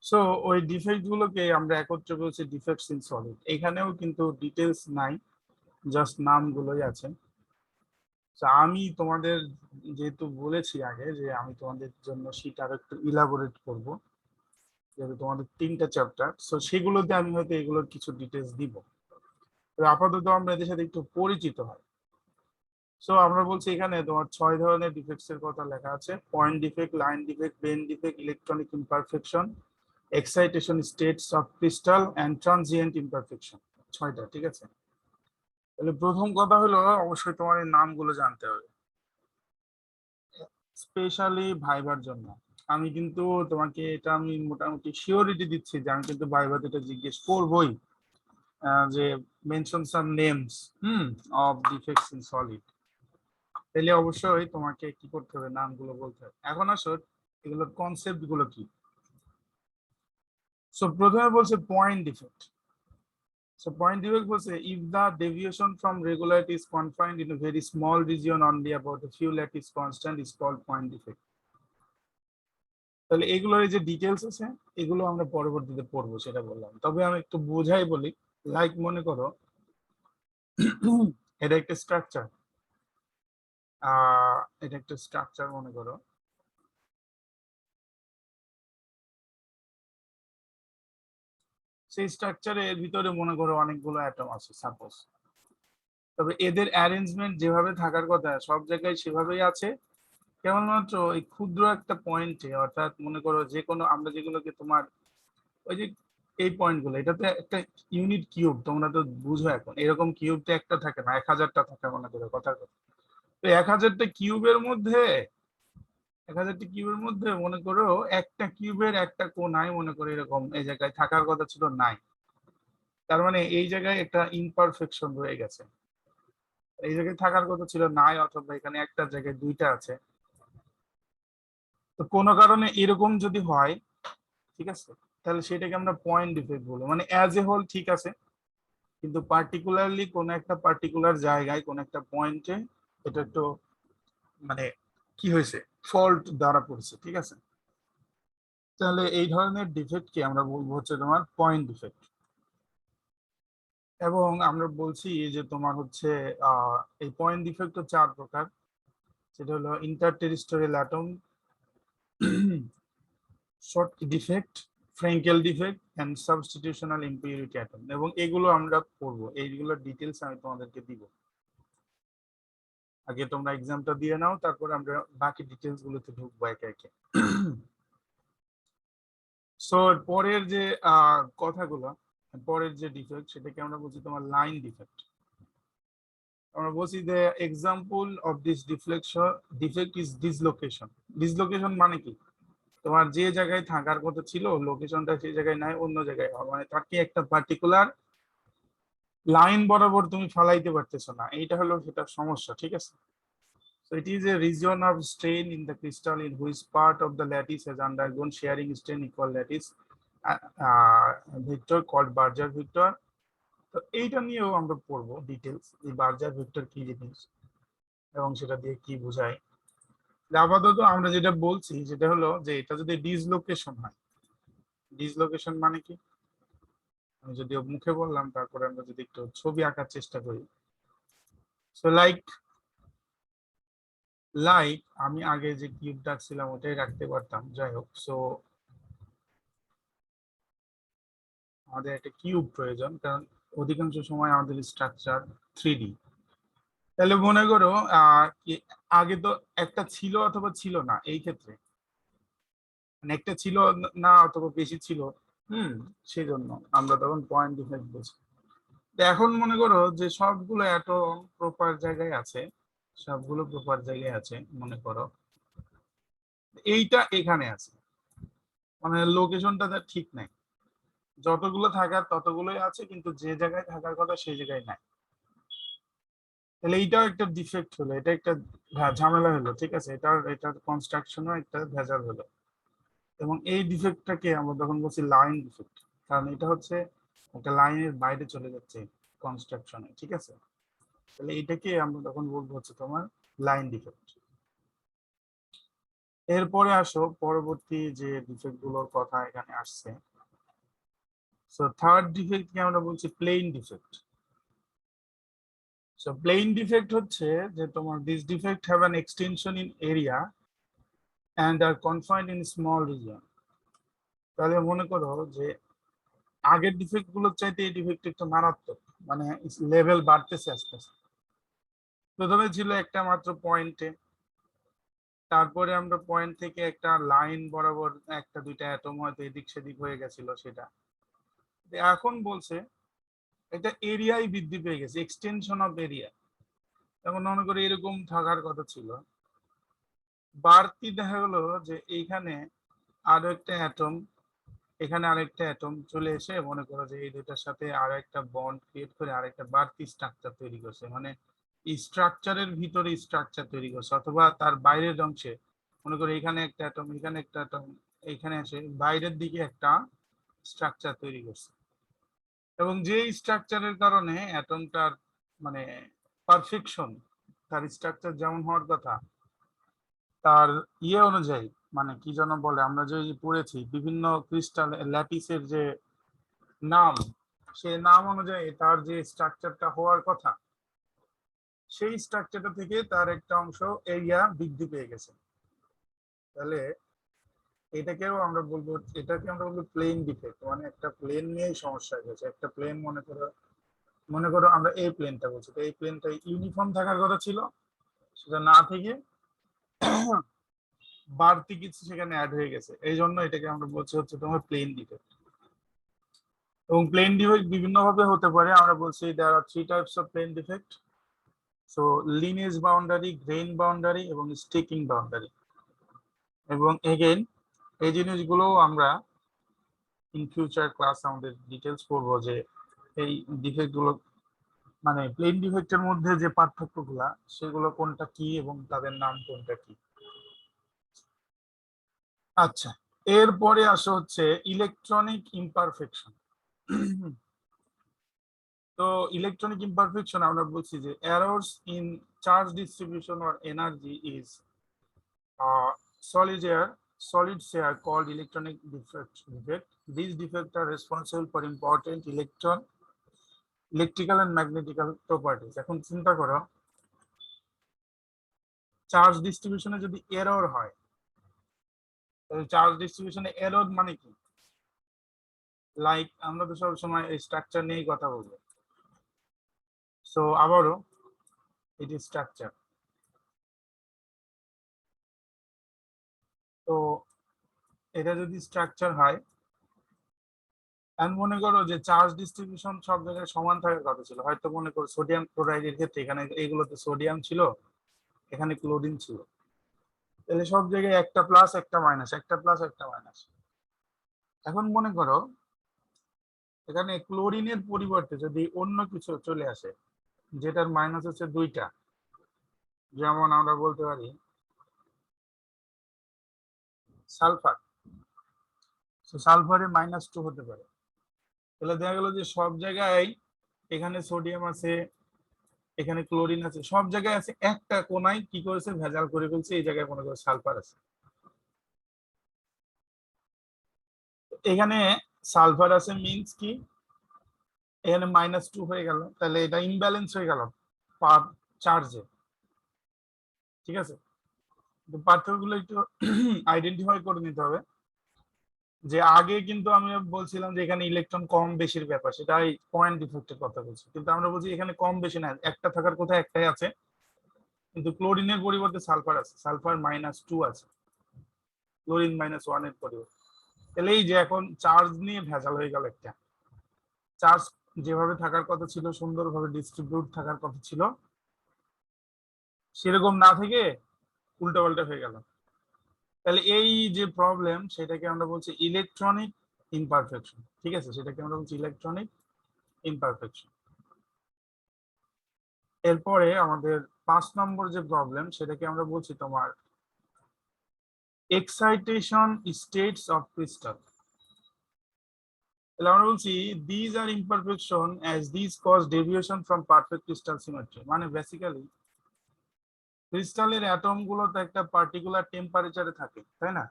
So ওই defect গুলোকে আমরা একত্রে বলছি ডিফেক্টস ইন সলিড। এখানেও কিন্তু ডিটেলস নাই, জাস্ট নামগুলোই আছে। আমি তোমাদের যেহেতু বলেছি আগে যে আমি তোমাদের জন্য সেটা আরো একটু ইলাবোরেট করব, যেহেতু তোমাদের 3টা চ্যাপ্টার, সো সেগুলোতে আমি হয়তো এগুলোর কিছু ডিটেলস দিব। তো আপাতত আমরা এদের সাথে একটু পরিচিত হয়। সো আমরা বলছি এখানে তোমার 6 ধরনের ডিফেক্টস এর কথা লেখা আছে: point defect, line defect, bend defect, electronic imperfection, excitation states of crystal and transient imperfection. 6টা, ঠিক আছে? তাহলে প্রথম কথা হলো অবশ্যই তোমার এই নামগুলো জানতে হবে, স্পেশালি ভাইবার জন্য। আমি কিন্তু তোমাকে এটা আমি মোটামুটি শিওরিটি দিচ্ছি যে আমি কিন্তু ভাইভাতে এটা জিজ্ঞেস করবই, যে mention some names of defects in solid. তাহলে অবশ্যই তোমাকে কি করতে হবে, নামগুলো বলতে হবে। এখন আসো এগুলোর কনসেপ্ট গুলো কি। সো প্রথমে বলছে point defect. So point defect বলছে if the deviation from regularity is confined in a very small region only about a few lattice constant is called point defect. তাহলে এগুলোর এই যে ডিটেলস আছে এগুলো আমরা পরবর্তীতে পড়বো, সেটা বললাম। তবে আমি একটু বোঝাই বলি। লাইক মনে করো এটা একটা স্ট্রাকচার, এটা একটা স্ট্রাকচার মনে করো। সেই স্ট্রাকচারের ভিতরে মনে করো অনেকগুলো অ্যাটম আছে সাপোজ। তবে এদের অ্যারেঞ্জমেন্ট যেভাবে থাকার কথা সব জায়গায় সেভাবেই আছে, কেবলমাত্র এই ক্ষুদ্র একটা পয়েন্টে, অর্থাৎ মনে করো যে কোনো আমরা যেগুলোকে তোমার ওই যে এই পয়েন্টগুলো, এটাতে একটা ইউনিট কিউব, তোমরা তো বুঝো এখন এরকম কিউবটা একটা থাকে না, 1000টা থাকে মনে করো কথার কথা। তো 1000টা কিউবের মধ্যে 1000টা কিউবের মধ্যে মনে করো একটা কিউবের একটা কোণায় মনে করো এরকম এই জায়গায় থাকার কথা ছিল নাই। তার মানে এই জায়গায় একটা ইমপারফেকশন রয়ে গেছে, এই জায়গায় থাকার কথা ছিল নাই, অথবা এখানে একটা জায়গায় দুইটা আছে। তো কোনো কারণে এরকম যদি হয়, ঠিক আছে, তাহলে সেটাকে আমরা পয়েন্ট ডিফেক্ট বলবো। মানে অ্যাজ এ হোল ঠিক আছে, কিন্তু পার্টিকুলারলি কোন একটা পার্টিকুলার জায়গায় কোন একটা পয়েন্টে এটা একটু মানে কি হয়েছে, ফল্ট দ্বারা পড়ছে, ঠিক আছে? তাহলে এই ধরনের ডিফেক্টকে আমরা বলবো হচ্ছে তোমার পয়েন্ট ডিফেক্ট। এবং আমরা বলছি যে তোমার হচ্ছে এই পয়েন্ট ডিফেক্ট 4 প্রকার। সেটা হলো interstitial atom, Schottky defect, Frenkel defect and substitutional impurity atom. এবং এগুলো আমরা পড়বো, এইগুলোর ডিটেলস আমি তোমাদেরকে দিব। আগে তোমরা এক্সামটা দিয়ে নাও, তারপর আমরা বাকি ডিটেলস গুলোতে ঢুকবো একে একে। সো পরের যে কথাগুলো, পরের যে ডিফেক্ট সেটাকে আমরা বলছি তোমার লাইন ডিফেক্ট। আমরা বলছি যে example of this defect is dislocation. Dislocation মানে কি, তোমার যে জায়গায় থাকার কথা ছিল লোকেশনটা সেই জায়গায় নাই, অন্য জায়গায় হওয়া, মানে তাকে একটা পার্টিকুলার লাইন বরাবর তুমি ফালাইতে পারতেছো না, এইটা হলো সেটার সমস্যা, ঠিক আছে? So it is a region of strain in the crystal in which part of the lattice has undergone sharing strain equal lattice vector called Barger vector. তো এইটা নিয়েও আমরা পড়বো ডিটেলস, এই বার্জার ভেক্টর কি জিনিস এবং সেটা দিয়ে কি বোঝায়। আপাতত আমরা যেটা বলছি সেটা হলো যে এটা যদি ডিসলোকেশন হয়, ডিসলোকেশন মানে কি আমি যদিও মুখে বললাম, তারপরে আমরা যদি একটু ছবি আঁকার চেষ্টা করি। সো লাইক আমি আগে যে কিউবটা ছিলাম ওটাই রাখতে পারতাম, যাই হোক। সো আমাদের একটা কিউব প্রয়োজন, কারণ অধিকাংশ সময় আমাদের স্ট্রাকচার 3D। তাহলে মনে করো আগে তো একটা ছিল অথবা ছিল না, এই ক্ষেত্রে মানে একটা ছিল না অথবা বেশি ছিল, সেই জন্য আমরা তখন পয়েন্ট ডিফাইন বলছি। এখন মনে করো যে সবগুলো এত প্রপার জায়গায় আছে, সবগুলো প্রপার জায়গায় আছে, মনে করো এইটা এখানে আছে, মানে লোকেশনটা তার ঠিক নাই, যতগুলো থাকার ততগুলোই আছে, কিন্তু যে জায়গায় থাকার কথা সেই জায়গায় নাই। তাহলে এইটাও একটা ডিফেক্ট হলো, এটা একটা ঝামেলা হলো, ঠিক আছে? এটার কনস্ট্রাকশনও একটা ভেজাল হলো। এবং এই ডিফেক্টটাকে আমরা তখন বলছি লাইন ডিফেক্ট, কারণ এটা হচ্ছে একটা লাইনের বাইরে চলে যাচ্ছে কনস্ট্রাকশনে, ঠিক আছে? তাহলে এটাকে আমরা তখন বলবো হচ্ছে তোমার লাইন ডিফেক্ট। এরপরে আসো পরবর্তী যে ডিফেক্ট গুলোর কথা এখানে আসছে। সো থার্ড ডিফেক্ট কে আমরা বলছি plane defect. So plane defect হচ্ছে যে তোমার this defect have an extension in area and are confined in small region. তাহলে মনে করো যে আগের ডিফেক্ট গুলোর চাইতে এই ডিফেক্ট একটু মারাত্মক, মানে লেভেল বাড়তেছে আস্তে আস্তে। প্রথমে ছিল একটা মাত্র পয়েন্টে, তারপরে আমরা পয়েন্ট থেকে একটা লাইন বরাবর একটা দুইটা অ্যাটম হয়তো এদিক সেদিক হয়ে গেছিল সেটা। এখন বলছে এটা এরিয়াই বৃদ্ধি পেয়ে গেছে, এক্সটেনশন অফ এরিয়া। যেমন মনে করি এরকম থাকার কথা ছিল, বাড়তি দেখা গেলো যে এইখানে আরো একটা অ্যাটম, এখানে আরেকটা অ্যাটম চলে এসে মনে করো যে এই দুটার সাথে আরো একটা বন্ড ক্রিয়েট করে আরেকটা বাড়তি স্ট্রাকচার তৈরি করছে, মানে এই স্ট্রাকচারের ভিতরে স্ট্রাকচার তৈরি করছে, অথবা তার বাইরের অংশে মনে করো এখানে একটা অ্যাটম, এখানে একটা অ্যাটম, এইখানে এসে বাইরের দিকে একটা স্ট্রাকচার তৈরি করছে। এবং যে স্ট্রাকচারের কারণে অ্যাটমটার মানে পারফেকশন, তার স্ট্রাকচার যেমন হওয়ার কথা তার ইয়ে অনুযায়ী, মানে কি যেন বলে আমরা যে পড়েছি বিভিন্ন ক্রিস্টাল ল্যাটিসের যে নাম, সেই নাম অনুযায়ী তার যে স্ট্রাকচারটা হওয়ার কথা সেই স্ট্রাকচারটা থেকে তার একটা অংশ এরিয়া বৃদ্ধি পেয়ে গেছে। তাহলে এটাকেও আমরা বলবো, এটাকে আমরা বলবো প্লেন ডিফেক্ট, মানে একটা প্লেন নিয়েই সমস্যা হয়েছে। একটা প্লেন মনে করো আমরা এই প্লেনটা বলছি, তো এই প্লেনটা ইউনিফর্ম থাকার কথা ছিল, সেটা না থেকে বাড়তি কিছু সেখানে অ্যাড হয়ে গেছে, এই জন্য এটাকে আমরা বলছি হচ্ছে তোমার প্লেন ডিফেক্ট। এবং প্লেন ডিফেক্ট বিভিন্ন ভাবে হতে পারে, আমরা বলছি there are three types of plane defect. So lineage boundary, grain boundary এবং স্টিকিং বাউন্ডারি। এবং এগেইন এই জিনিসগুলো আমরা ইন ফিউচার ক্লাস আমাদের ডিটেলস পড়বো যে এই ডিফেক্ট গুলো মানে প্লেন ডিফেক্টের মধ্যে যে পার্থক্যগুলা সেগুলো কোনটা কি এবং তাদের নাম কোনটা কি। আচ্ছা, এরপরে আসো হচ্ছে ইলেকট্রনিক ইমপারফেকশন। তো ইলেকট্রনিক ইমপারফেকশন আমরা বলছি যে errors in charge distribution or energy is solid air solids are called electronic defect. These defects are responsible for important electrical and magnetical properties. এখন চিন্তা করো চার্জ ডিস্ট্রিবিউশনে যদি এরর হয়, তাহলে চার্জ ডিস্ট্রিবিউশনে এরর মানে কি? লাইক আমরা তো সব সময় এই স্ট্রাকচার নিয়েই কথা বলবো। সো আবারও এটি স্ট্রাকচার। তো এটা যদি স্ট্রাকচার হয়, মনে করো যে চার্জ ডিস্ট্রিবিউশন সব জায়গায় সমান থাকার কথা ছিল, হয়তো মনে করো সোডিয়াম ক্লোরাইডের ক্ষেত্রে এখানে এইগুলোতে সোডিয়াম ছিল, এখানে ক্লোরিন ছিল, তাহলে সব জায়গায় একটা প্লাস একটা মাইনাস, একটা প্লাস একটা মাইনাস। এখন মনে করো এখানে ক্লোরিনের পরিবর্তে যদি অন্য কিছু চলে আসে যেটার মাইনাস হচ্ছে দুইটা, যেমন আমরা বলতে পারি সালফার, সালফারে -2 হতে পারে, তাহলে দেখা গেল যে সব জায়গায় এখানে সোডিয়াম আছে, এখানে ক্লোরিন আছে, সব জায়গায় আছে, একটা কোনায় কি করেছে ভেজাল করে ফেলছে, এই জায়গায় মনে করো সালফার আছে। এখানে সালফার আছে মিনস কি এখানে -2 হয়ে গেল, তাহলে এটা ইমব্যালেন্স হয়ে গেল পার চার্জে। ঠিক আছে, তো পার্থক্যগুলো একটু আইডেন্টিফাই করে নিতে হবে। যে আগে কিন্তু আমি বলছিলাম যে এখানে ইলেকট্রন কম বেশির ব্যাপার, সেটা পয়েন্ট ডিফেক্টের কথা বলছি, কিন্তু আমরা বলছি এখানে কম বেশি না, একটা থাকার কথা একটাই আছে, কিন্তু ক্লোরিনের পরিবর্তে সালফার আছে, সালফার -2 আছে, ক্লোরিন -1 এর পরিবর্তে। তাহলে এই যে এখন চার্জ নিয়ে ভেজাল হয়ে গেল, একটা চার্জ যেভাবে থাকার কথা ছিল সুন্দরভাবে ডিস্ট্রিবিউট থাকার কথা ছিল সেরকম না থেকে উল্টাপাল্টা হয়ে গেল। তাহলে এই যে প্রবলেম সেটাকে আমরা বলছি ইলেকট্রনিক ইমপারফেকশন। ঠিক আছে, সেটাকে আমরা বলছি ইলেকট্রনিক ইমপারফেকশন। এরপরে আমাদের 5 নম্বর যে প্রবলেম সেটাকে আমরা বলছি তোমার এক্সাইটেশন স্টেটস অফ ক্রিস্টাল। তাহলে আমরা বলছি these are imperfection as these cause deviation from perfect crystal symmetry, মানে বেসিক্যালি ক্রিস্টালের অ্যাটম গুলো তো একটা পার্টিকুলার টেম্পারেচারে থাকে, তাই না?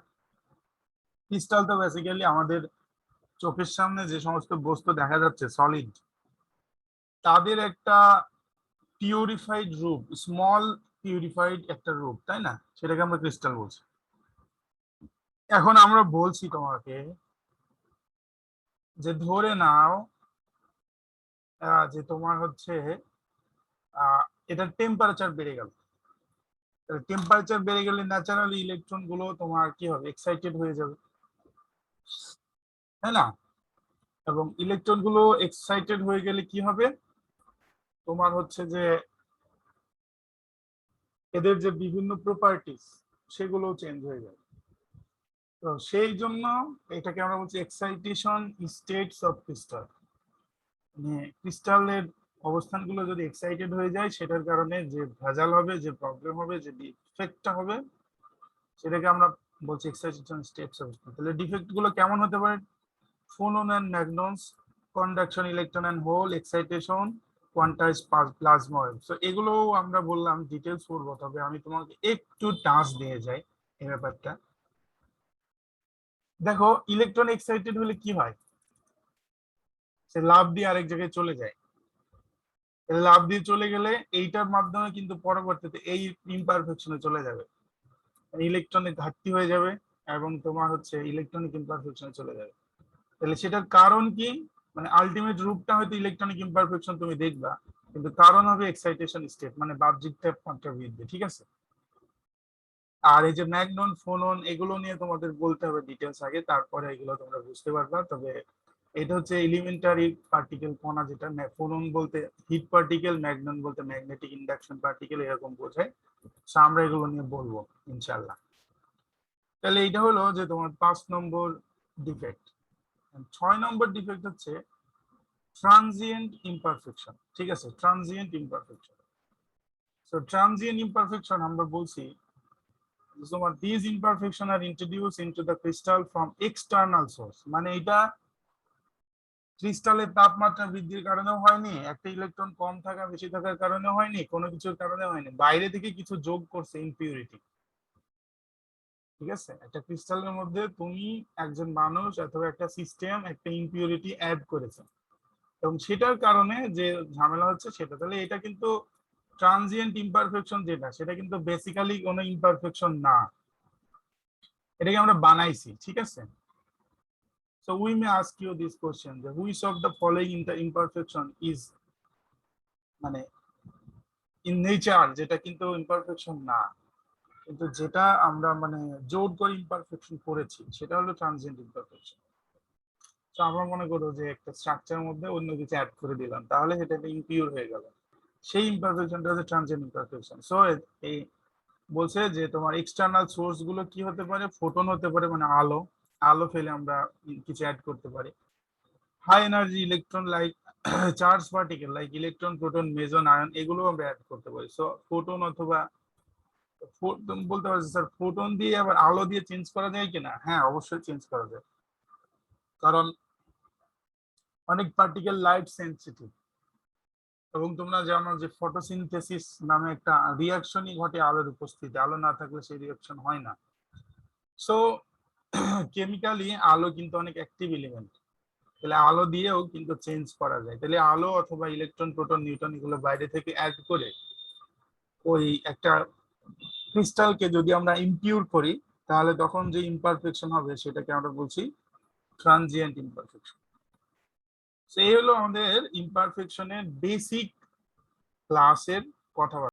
ক্রিস্টাল তো বেসিক্যালি আমাদের চোখের সামনে যে সমস্ত বস্তু দেখা যাচ্ছে সলিড, তাদের একটা পিউরিফাইড রূপ, স্মল পিউরিফাইড একটা রূপ, তাই না? সেটাকে আমরা ক্রিস্টাল বলছি। এখন আমরা বলছি তোমাকে যে ধরে নাও যে তোমার হচ্ছে এটার টেম্পারেচার বেড়ে গেল। টেম্পারেচার বেড়ে গেলে ন্যাচারালি ইলেকট্রন গুলো তোমার কি হবে, এক্সাইটেড হয়ে যাবে, তাই না? এবং ইলেকট্রন গুলো এক্সাইটেড হয়ে গেলে কি হবে, তোমার হচ্ছে যে এদের যে বিভিন্ন প্রপার্টিস সেগুলো চেঞ্জ হয়ে যাবে। তো সেই জন্য এটাকে আমরা বলছি এক্সাইটেশন স্টেটস অফ ক্রিস্টাল। মানে ক্রিস্টালের অবস্থানগুলো যদি এক্সাইটেড হয়ে যায়, সেটার কারণে যে ভেজাল হবে, যে প্রবলেম হবে, যে ডিফেক্টটা হবে, সেটাকে আমরা বলছি এক্সাইটেশন স্টেটস অফ ক্রিস্টাল। তাহলে ডিফেক্ট গুলো কেমন হতে পারে? Phonon and magnons, conduction, electron and hole, excitation, quantized plasma wave. So এগুলো আমরা বললাম ডিটেলস পড়বো, তবে আমি তোমাকে একটু টাচ দিয়ে যাই এই ব্যাপারটা। দেখো, ইলেকট্রন এক্সাইটেড হলে কি হয়? সে লাফ দিয়ে আরেক জায়গায় চলে যায়। লাফ দিয়ে চলে গেলে এইটার মাধ্যমে কিন্তু পরবর্তীতে এই ইমপারফেকশনে চলে যাবে, ইলেকট্রনিক ঘাটতি হয়ে যাবে এবং তোমার হচ্ছে ইলেকট্রনিক ইমপারফেকশনে চলে যাবে। তাহলে সেটার কারণ কি? মানে আলটিমেট রূপটা হয়তো ইলেকট্রনিক ইমপারফেকশন তুমি দেখবা, কিন্তু কারণ হবে এক্সাইটেশন স্টেট, মানে বাহ্যিক তাপমাত্রা বৃদ্ধি। ঠিক আছে? আর এই যে ম্যাগনন, ফোনন, এগুলো নিয়ে তোমাদের বলতে হবে ডিটেলস আগে, তারপরে এগুলো তোমরা বুঝতে পারবা। তবে এটা হচ্ছে এলিমেন্টারি পার্টিকেল কণা, যেটা ফোনন বলতে হিট পার্টিকেল, ম্যাগনন বলতে ম্যাগনেটিক ইন্ডাকশন পার্টিকেল, এরকম বোঝায়। So আমরা এগুলো নিয়ে বলবো ইনশাল্লাহ। তাহলে এটা হলো যে তোমার 5 নম্বর ডিফেক্ট। 6 নম্বর ডিফেক্ট হচ্ছে ট্রানজিয়েন্ট ইমপারফেকশন। ঠিক আছে, transient imperfection. So transient imperfection আমরা বলছি তোমার these imperfection are introduced into the crystal from external source। মানে এটা ক্রিস্টালের তাপমাত্রা বৃদ্ধির কারণেও হয়নি, একটা ইলেকট্রন কম থাকা বেশি থাকার কারণে হয়নি, কোনো কিছুর কারণে হয়নি, বাইরে থেকে কিছু যোগ করছে ইমপিউরিটি। ঠিক আছে, একটা ক্রিস্টালের মধ্যে তুমি একজন মানুষ অথবা একটা সিস্টেম একটা ইমপিউরিটি অ্যাড করেছে, এবং সেটার কারণে যে ঝামেলা হচ্ছে সেটা। তাহলে এটা কিন্তু ট্রানজিয়েন্ট ইমপারফেকশন যেটা, সেটা কিন্তু বেসিক্যালি কোনো ইমপারফেকশন না, এটাকে আমরা বানাইছি। ঠিক আছে? So we may ask you this question, that which of the following imperfection is মানে in nature, যেটা কিন্তু ইমপারফেকশন না, কিন্তু যেটা আমরা মানে জোর করে ইমপারফেকশন করেছি, সেটা হলো ট্রানজিয়েন্ট ইমপারফেকশন। তো আমরা মনে করো যে একটা স্ট্রাকচারের মধ্যে অন্য কিছু অ্যাড করে দিলাম, তাহলে সেটা ইমপিউর হয়ে গেল, সেই ইমপারফেকশনটা হচ্ছে ট্রানজিয়েন্ট ইমপারফেকশন। সো এই বলছে যে তোমার এক্সটার্নাল সোর্স গুলো কি হতে পারে? ফোটন হতে পারে, মানে আলো, আলো ফেলে আমরা কিছু অ্যাড করতে পারি। High energy electron like charge particle like electron, proton, meson, ion, এগুলো আমরা অ্যাড করতে পারি। সো ফোটন অথবা বলতে পারছি স্যার ফোটন দিয়ে আবার আলো দিয়ে চেঞ্জ করা যায় কিনা? হ্যাঁ, অবশ্যই চেঞ্জ করা যায়, কারণ অনেক পার্টিকেল লাইট সেন্সিটিভ, এবং তোমরা জানো যে ফটোসিনথেসিস নামে একটা রিয়াকশনই ঘটে আলোর উপস্থিতি, আলো না থাকলে সেই রিয়াকশন হয় না। সো কেমিক্যালি আলো কিন্তু অনেক অ্যাক্টিভ এলিমেন্ট, তাহলে আলো দিয়েও কিন্তু চেঞ্জ করা যায়। তাহলে আলো অথবা ইলেকট্রন, প্রোটন, নিউট্রন, এগুলো বাইরে থেকে অ্যাড করে ওই একটা ক্রিস্টালকে যদি আমরা ইমপিউর করি, তাহলে তখন যে ইমপারফেকশন হবে সেটাকে আমরা বলছি ট্রানজিয়েন্ট ইমপারফেকশন। সেই হলো আমাদের ইমপারফেকশনের বেসিক ক্লাসের কথাবার্তা।